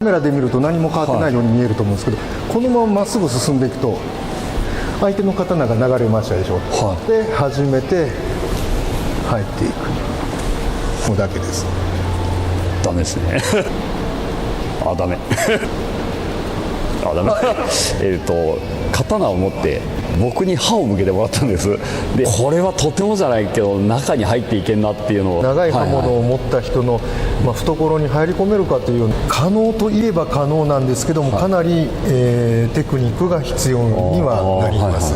メラで見ると何も変わってないように見えると思うんですけど、このまままっすぐ進んでいくと相手の刀が流れましたでしょ、で初めて入っていくのだけです。ダメですねあ、ダメあ、ダメ刀を持って僕に刃を向けてもらったんです。でこれはとてもじゃないけど中に入っていけんなっていうのを、長い刃物を持った人の、懐に入り込めるかという可能といえば可能なんですけども、かなり、テクニックが必要にはなります。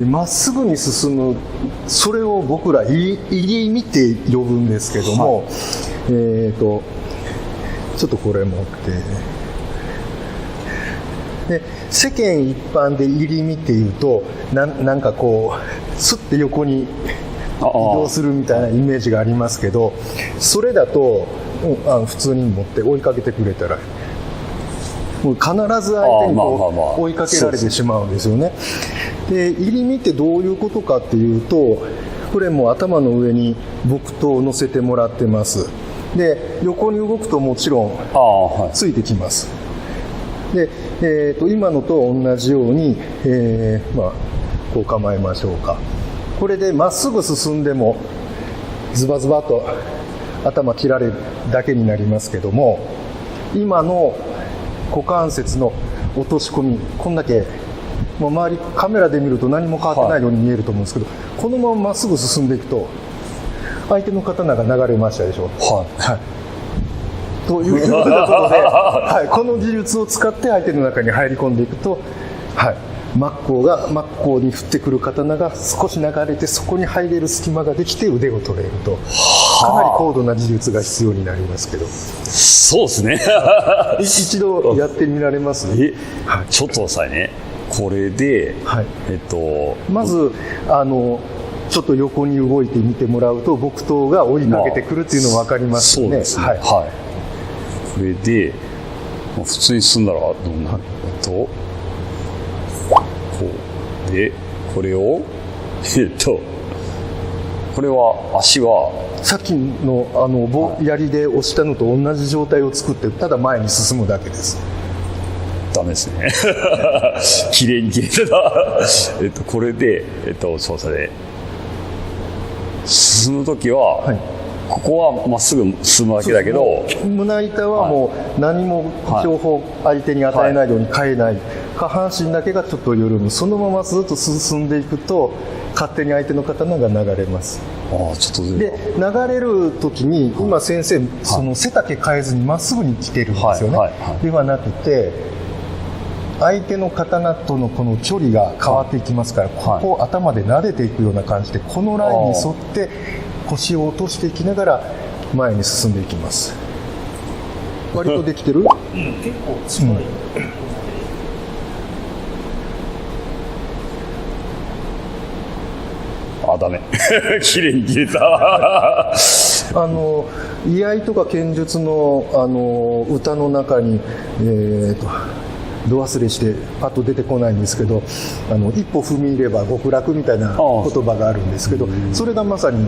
まっすぐに進む、それを僕ら入り身って呼ぶんですけども、ちょっとこれ持って、で世間一般で入り身っていうとなんかこうスッて横に移動するみたいなイメージがありますけど、それだと普通に持って追いかけてくれたらもう必ず相手にこう追いかけられてしまうんですよね。で入り身ってどういうことかっていうと、これも頭の上に木刀を乗せてもらってます。で横に動くともちろんついてきます。で、今のと同じように、こう構えましょうか。これでまっすぐ進んでもズバズバと頭切られるだけになりますけども、今の股関節の落とし込み、こんだけもう周りカメラで見ると何も変わってないように見えると思うんですけど、このまままっすぐ進んでいくと相手の刀が流れましたでしょ。というようなことで、この技術を使って相手の中に入り込んでいくと、真っ向に振ってくる刀が少し流れて、そこに入れる隙間ができて腕を取れると、かなり高度な技術が必要になりますけど。そうですね一度やってみられます？ちょっとさえね、これで、まずちょっと横に動いてみてもらうと、木刀が追いかけてくるっていうの分かりますね。そうですね。これで普通に進んだらどうなると、こうでこれをこれは足はさっきの槍で押したのと同じ状態を作って、ただ前に進むだけです。ダメですね綺麗に切れてたこれで操作で進むときは、ここはまっすぐ進むわけだけど、胸板はもう何も情報相手に与えないように変えない、下半身だけがちょっと緩む、そのままずっと進んでいくと勝手に相手の刀が流れます。で流れる時に、今先生その背丈変えずにまっすぐに来てるんですよね。ではなくて、相手の刀とのこの距離が変わっていきますから、ここを頭で撫でていくような感じで、このラインに沿って腰を落としていきながら前に進んでいきます。割とできてる？結構近い。ダメ綺麗に切れた居合とか剣術の歌の中にど忘れしてパッと出てこないんですけど、一歩踏み入れば極楽みたいな言葉があるんですけど、それがまさに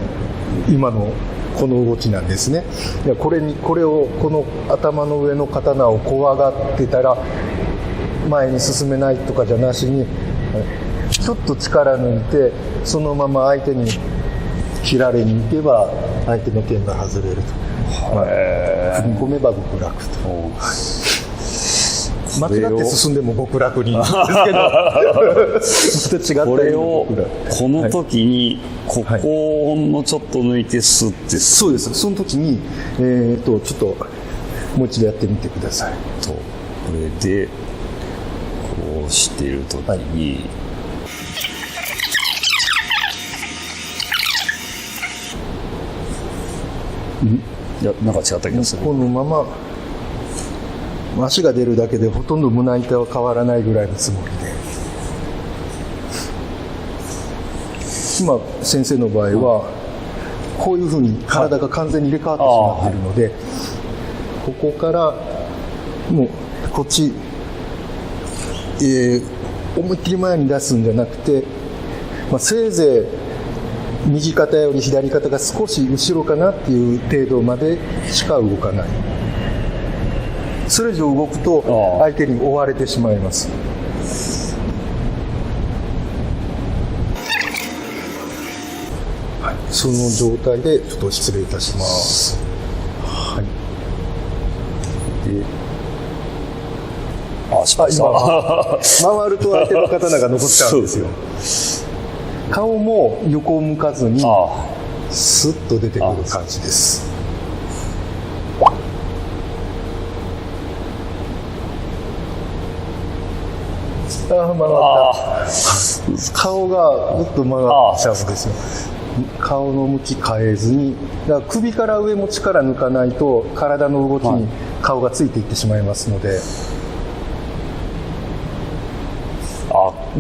今のこの動きなんですね。これをこの頭の上の刀を怖がってたら前に進めないとかじゃなしに、ちょっと力抜いてそのまま相手に切られに行けば相手の剣が外れると、踏み込めば極楽と。間違って進んでも極楽にですけどこれをこの時にここのちょっと抜いてスッて、そうです。その時にちょっともう一度やってみてください。これでこうしている時に、いやなんか違った気がする。このまま足が出るだけでほとんど胸板は変わらないぐらいのつもりで、今先生の場合はこういうふうに体が完全に入れ替わってしまっているので、ここからもうこっち、思いっきり前に出すんじゃなくて、せいぜい右肩より左肩が少し後ろかなっていう程度までしか動かない。それ以上動くと相手に追われてしまいます。はい、その状態でちょっと失礼いたします。はい。で失敗した回ると相手の刀が残っちゃうんですよ。顔も横を向かずにスッと出てくる感じです。回った顔がぐっと曲がっちゃうんですよ。顔の向き変えずに、だから首から上も力抜かないと体の動きに顔がついていってしまいますので、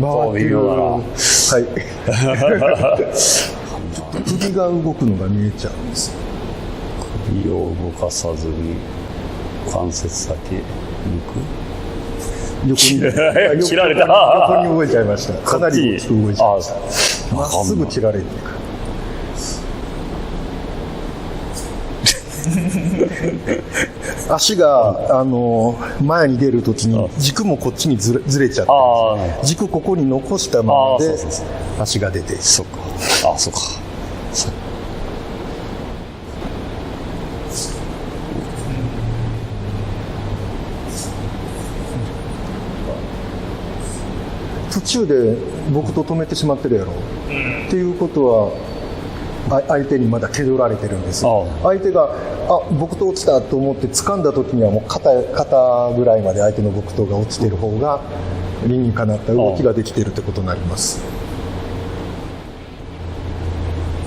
そういうようだな。はい。首が動くのが見えちゃうんです。首を動かさずに関節だけ抜く。横に切られた。横に動いちゃいました。かなり大きく動いちゃいました。まっすぐ切られていく。足が前に出るときに軸もこっちにずれちゃって軸ここに残したままで足が出ている。そうか。そうか。途中で僕と止めてしまってるやろ、っていうことは相手にまだ蹴取られてるんです。相手が木刀落ちたと思って掴んだ時にはもう肩ぐらいまで相手の木刀が落ちてる方が理にかなった動きができているってことになります。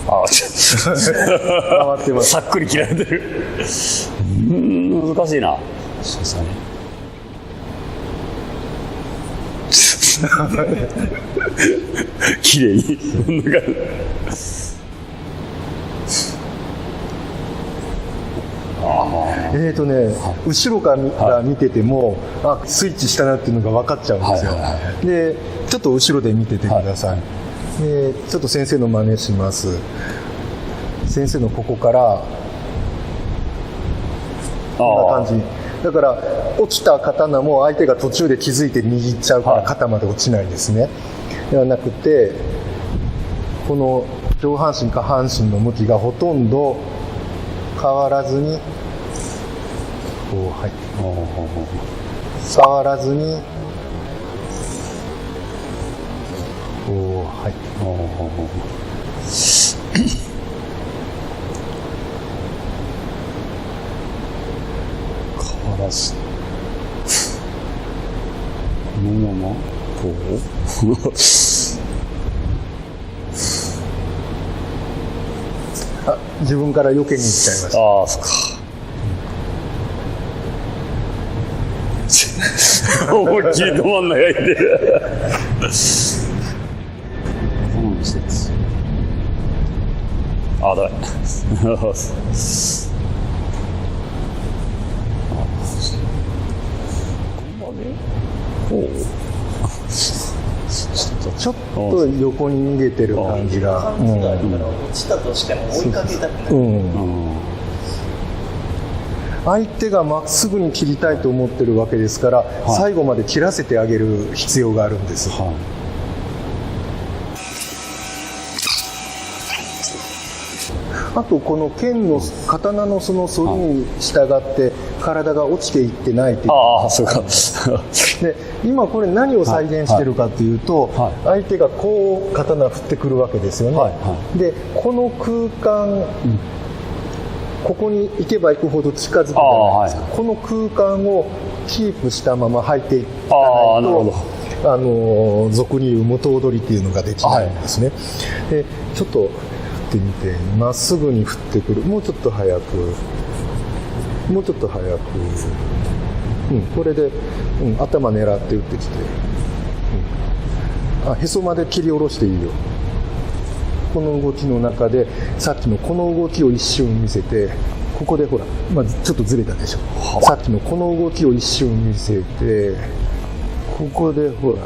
回ってます。さっくり切られてる。難しいな。そうですね。綺麗に後ろから見ててもスイッチしたなっていうのが分かっちゃうんですよ。でちょっと後ろで見ててください。でちょっと先生の真似します。先生のここからこんな感じだから、落ちた刀も相手が途中で気づいて握っちゃうから肩まで落ちないですね。ではなくて、この上半身下半身の向きがほとんど変わらずにこう、はい、変わらずにこう、はい、このままこう自分から避けに行っちゃいました。そっか。思いっきり止まんないがいてだめちょっと横に逃げてる感じが、落ちたとしても追いかけたくない。相手がまっすぐに切りたいと思ってるわけですから、最後まで切らせてあげる必要があるんです。あとこの剣の刀のその反りに従って体が落ちていってないというそうか。で今これ何を再現してるかというと、相手がこう刀振ってくるわけですよね。でこの空間、ここに行けば行くほど近づくじゃないですか。この空間をキープしたまま入っていかないと俗に言う元踊りっていうのができないんですね。でちょっと振ってみて、まっすぐに振ってくる。もうちょっと早く、もうちょっと早く、これで、頭狙って打ってきて、へそまで切り下ろしていいよ。この動きの中でさっきのこの動きを一瞬見せて、ここでほら、ちょっとずれたでしょ。さっきのこの動きを一瞬見せて、ここでほ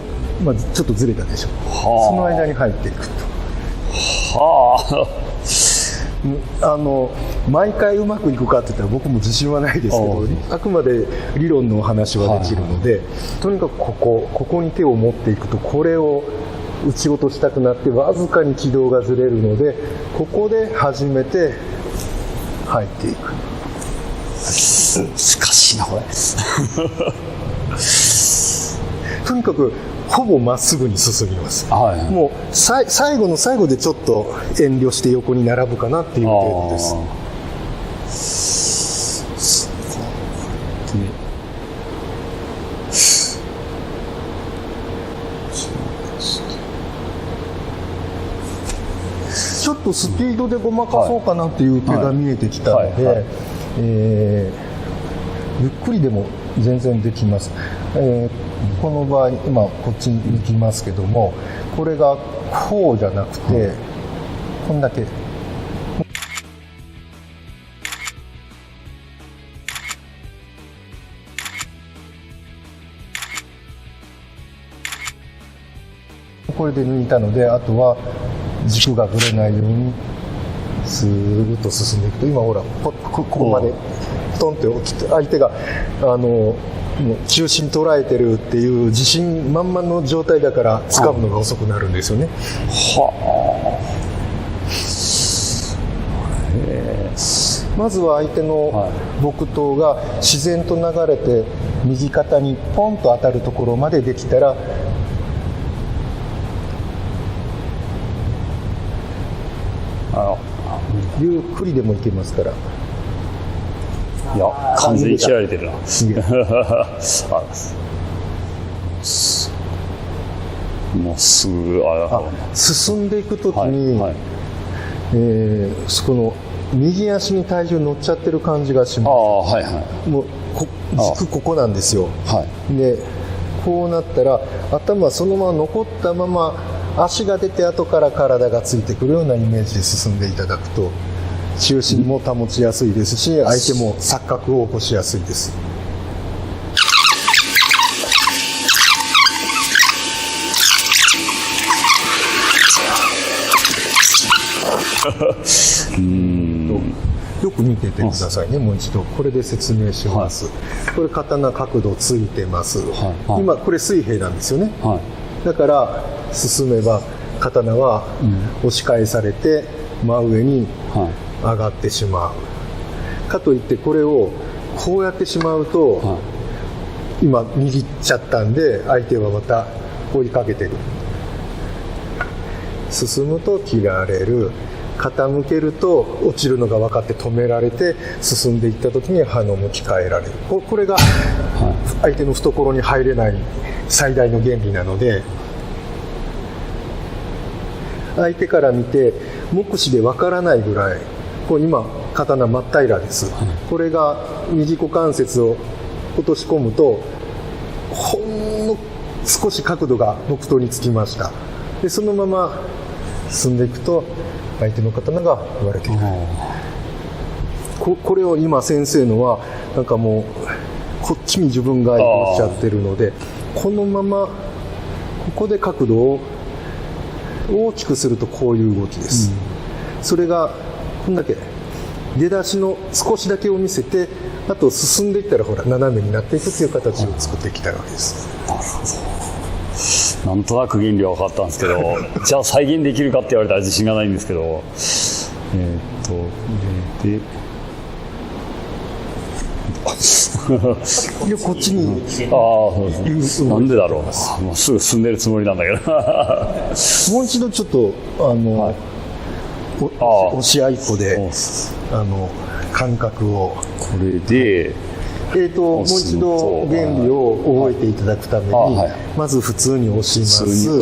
ら、ちょっとずれたでしょ。その間に入っていくと。は毎回うまくいくかって言ったら僕も自信はないですけど、あくまで理論のお話はできるので、とにかくここに手を持っていくと、これを打ち落としたくなってわずかに軌道がずれるので、ここで初めて入っていく。難しいなこれとにかくほぼまっすぐに進みます、はい、もう最後の最後でちょっと遠慮して横に並ぶかなっていう程度です。ちょっとスピードでごまかそうかなっていう手が見えてきたので、ゆっくりでも全然できます。この場合今こっちに行きますけども、これがこうじゃなくて、こんだけこれで抜いたので、あとは軸がぶれないようにスーッと進んでいくと、今ほらここまでトンって落ちて、相手がもう中心捉えてるっていう自信満々の状態だから掴むのが遅くなるんですよね。まずは相手の木刀が自然と流れて右肩にポンと当たるところまでできたら、ゆっくりでもいけますから。いや完全に切られてるなもうすぐ進んでいくときに、その右足に体重乗っちゃってる感じがします。もう軸ここなんですよ、でこうなったら頭そのまま残ったまま足が出て後から体がついてくるようなイメージで進んでいただくと、中心も保ちやすいですし、相手も錯覚を起こしやすいです。よく見ててくださいね。もう一度これで説明します、これ刀角度ついてます、今これ水平なんですよね、だから進めば刀は押し返されて真上に上がってしまう、かといってこれをこうやってしまうと、今握っちゃったんで相手はまた追いかけてる。進むと切られる、傾けると落ちるのが分かって止められて、進んでいった時に刃の向き変えられる。これが相手の懐に入れない最大の原理なので、相手から見て目視で分からないぐらい、今刀真っ平らです、これが右股関節を落とし込むとほんの少し角度が木刀につきました。でそのまま進んでいくと相手の刀が割れていく。これを今先生のはなんかもうこっちに自分が移動しちゃってるので、このままここで角度を大きくするとこういう動きです、それがこんだけ出だしの少しだけを見せて、あと進んでいったらほら斜めになっていくという形を作っていきたいわけです。なるほど、なんとなく原理は分かったんですけどじゃあ再現できるかって言われたら自信がないんですけど、でいやこっちになんでだろう、もうすぐ進んでるつもりなんだけどもう一度ちょっと押し合いっこで感覚をこれでもう一度原理を覚えていただくために、まず普通に押します、止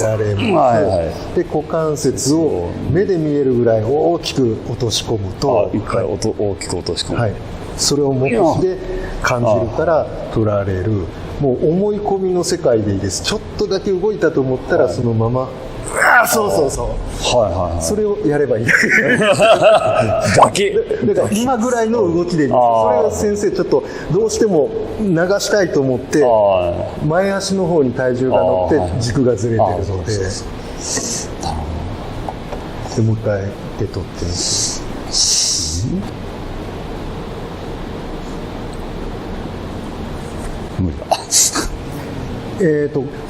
められます、で股関節を目で見えるぐらい大きく落とし込むと、一回大きく落とし込む、それを目視で感じるから取られる。もう思い込みの世界でいいです。ちょっとだけ動いたと思ったらそのまま、そうそれをやればいいだけだから今ぐらいの動きでいいです。それを先生ちょっとどうしても流したいと思って前足の方に体重が乗って軸がずれてるので、でもう一回手取って、無理だ。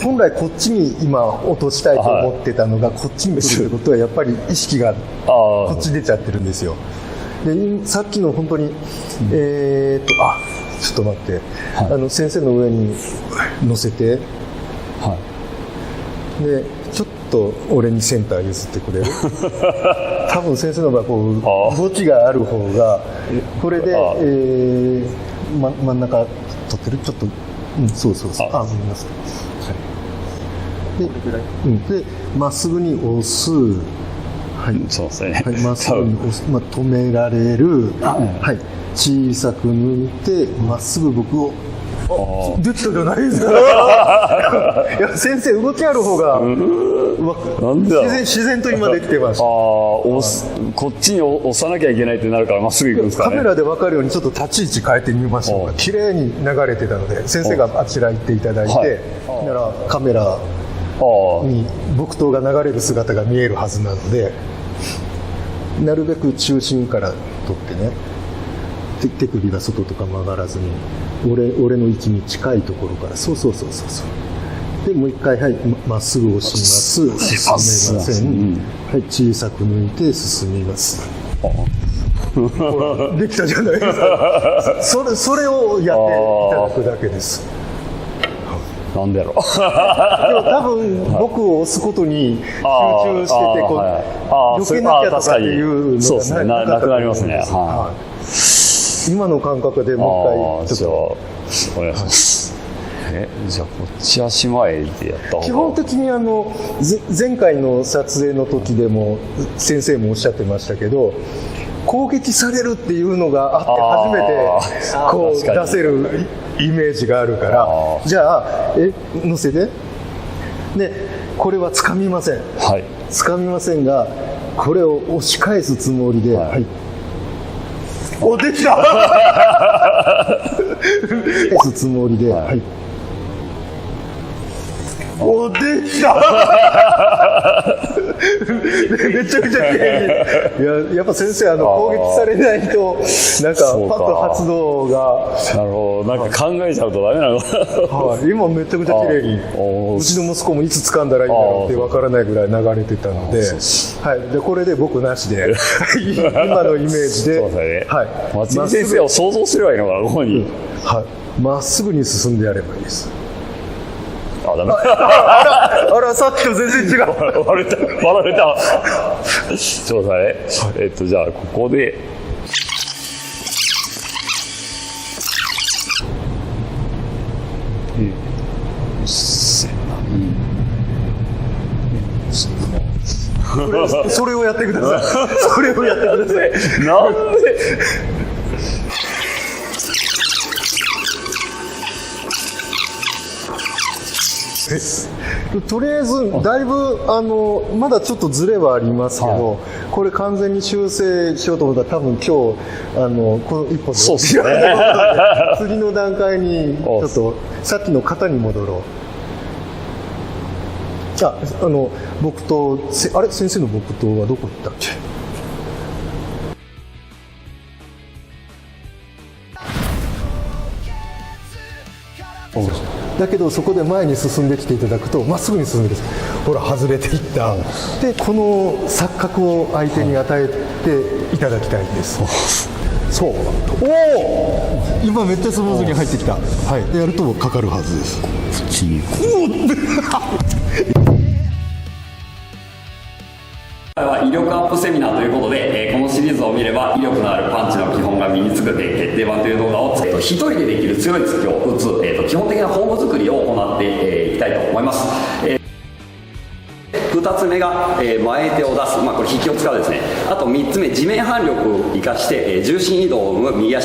本来こっちに今落としたいと思ってたのがこっちに来るってことはやっぱり意識がこっち出ちゃってるんですよ。でさっきの本当にちょっと待って、先生の上に乗せて、でちょっと俺にセンター譲ってくれる多分先生の場合こう動きがある方がこれで、真ん中取ってるちょっと、そうごめんなさい、でまっすぐに押す、そうですね。まっすぐに押す、止められる、小さく抜いてまっすぐ僕をできたじゃないですかいや先生動きある方が自然と今できてました。こっちに押さなきゃいけないってなるからまっすぐ行くんですかね。カメラで分かるようにちょっと立ち位置変えてみましょうか。綺麗に流れてたので先生があちら行っていただいて、ならカメラに木刀が流れる姿が見えるはずなので、なるべく中心から取ってね、手首が外とか曲がらずに俺の位置に近いところから、そうでもう一回まっすぐ押します、進めません、小さく抜いて進みます。できたじゃないですかそれをやっていただくだけです。なんだろうでも多分僕を押すことに集中してて避けなきゃとかっていうのがなくなりますね。今の感覚でもう一回ちょっとお願いします。じゃあこっち足前でやった方が。基本的に前回の撮影の時でも先生もおっしゃってましたけど、攻撃されるっていうのがあって初めてこう出せるイメージがあるから、じゃあ乗せて、でこれは掴みません、掴みませんがこれを押し返すつもりで、おできた押すつもりで、おできためちゃくちゃ綺麗に。やっぱ先生攻撃されないとなんかパッと発動が、なるほど、なんか考えちゃうとダメなの今めちゃくちゃ綺麗に、うちの息子もいつ掴んだらいいんだろうって分からないぐらい流れてたので、でこれで僕なしで今のイメージで、松井先生を想像すればいいのかな、ここにまっすぐに進んでやればいいです。ダメあらさっきと全然違う割れたちょっと待って、じゃあここでそれをやってくださいそれをやってくださいなんでとりあえずだいぶまだちょっとズレはありますけど、これ完全に修正しようと思ったら多分今日この一本でそうですね次の段階にちょっとさっきの型に戻ろう。木刀、あれ先生の木刀はどこ行ったっけ。だけどそこで前に進んできていただくとまっすぐに進んでください。ほら外れていった、でこの錯覚を相手に与えていただきたいんです。そう、おお今めっちゃスムーズに入ってきた。でやるとかかるはずです。威力アップセミナーということで、このシリーズを見れば威力のあるパンチの基本が身につく決定版という動画を一人でできる強い突きを打つ、基本的なフォーム作りを行っていきたいと思います。2つ目が前手を出す、これ引きを使うですね。あと3つ目、地面反力を生かして重心移動を生む右足